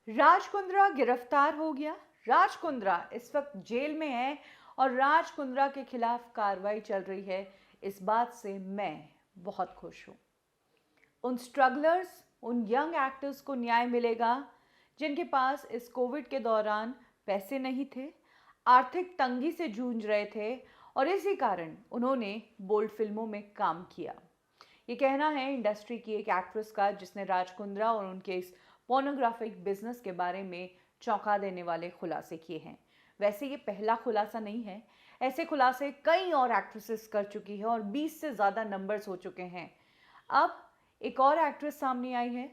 राज कुंद्रा गिरफ्तार हो गया। राज कुंद्रा इस वक्त जेल में है और राज कुंद्रा के खिलाफ कार्रवाई चल रही है। इस बात से मैं बहुत खुश हूं। उन स्ट्रगलर्स, उन यंग एक्टर्स को न्याय मिलेगा जिनके पास इस कोविड के दौरान पैसे नहीं थे, आर्थिक तंगी से जूझ रहे थे और इसी कारण उन्होंने बोल्ड फिल्मों में काम किया। ये कहना है इंडस्ट्री की एक एक्ट्रेस का जिसने राज कुंद्रा और उनके इस पोर्नोग्राफिक बिजनेस के बारे में चौंका देने वाले खुलासे किए हैं। वैसे ये पहला खुलासा नहीं है, ऐसे खुलासे कई और एक्ट्रेसेस कर चुकी है और 20 से ज़्यादा नंबर्स हो चुके हैं। अब एक और एक्ट्रेस सामने आई है,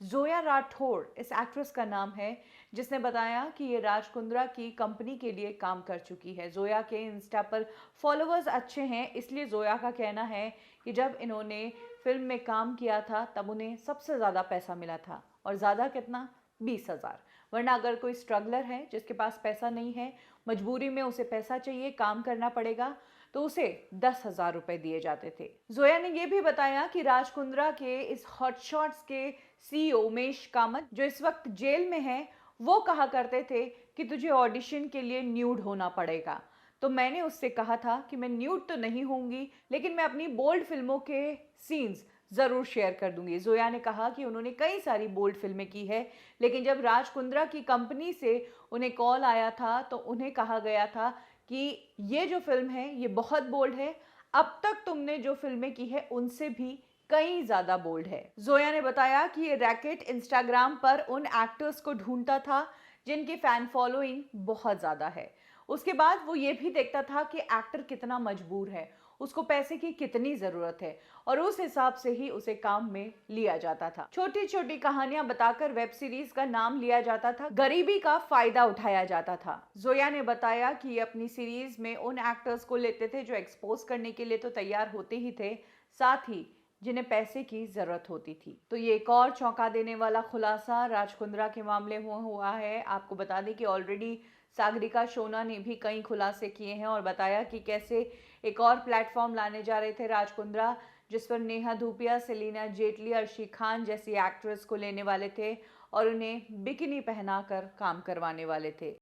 जोया राठौड़ इस एक्ट्रेस का नाम है, जिसने बताया कि ये राज कुंद्रा की कंपनी के लिए काम कर चुकी है। जोया के इंस्टा पर फॉलोअर्स अच्छे हैं, इसलिए जोया का कहना है कि जब इन्होंने फिल्म में काम किया था तब उन्हें सबसे ज़्यादा पैसा मिला था। और ज़्यादा कितना? 20,000। वरना अगर कोई स्ट्रगलर है जिसके पास पैसा नहीं है, मजबूरी में उसे पैसा चाहिए, काम करना पड़ेगा, तो उसे 10,000 रुपए दिए जाते थे। जोया ने यह भी बताया कि राज कुंद्रा के इस हॉटशॉट्स के सीईओ उमेश कामत, जो इस वक्त जेल में है, वो कहा करते थे कि तुझे ऑडिशन के लिए न्यूड होना पड़ेगा। तो मैंने उससे कहा था कि मैं न्यूड तो नहीं होंगी, लेकिन मैं अपनी बोल्ड फिल्मों के सीन्स ज़रूर शेयर कर दूंगी। जोया ने कहा कि उन्होंने कई सारी बोल्ड फिल्में की है, लेकिन जब राज कुंद्रा की कंपनी से उन्हें कॉल आया था तो उन्हें कहा गया था कि ये जो फिल्म है ये बहुत बोल्ड है, अब तक तुमने जो फिल्में की है उनसे भी कई ज़्यादा बोल्ड है। जोया ने बताया कि ये रैकेट इंस्टाग्राम पर उन एक्टर्स को ढूंढता था जिनकी फैन फॉलोइंग बहुत ज़्यादा है। उसके बाद वो ये भी देखता था कि एक्टर कितना मजबूर है, उसको पैसे की कितनी ज़रूरत है, और उस हिसाब से ही उसे काम में लिया जाता था। छोटी छोटी कहानियां बताकर वेब सीरीज का नाम लिया जाता था, गरीबी का फायदा उठाया जाता था। जोया ने बताया कि ये अपनी सीरीज में उन एक्टर्स को लेते थे जो एक्सपोज करने के लिए तो तैयार होते ही थे, साथ ही जिन्हें पैसे की जरूरत होती थी। तो ये एक और चौंका देने वाला खुलासा राज कुंद्रा के मामले में हुआ है। आपको बता दें कि ऑलरेडी सागरिका सोना ने भी कई खुलासे किए हैं और बताया कि कैसे एक और प्लेटफॉर्म लाने जा रहे थे राज कुंद्रा, जिस पर नेहा धूपिया, सेलिना जेटली, अर्शी खान जैसी एक्ट्रेस को लेने वाले थे और उन्हें बिकिनी पहनाकर काम करवाने वाले थे।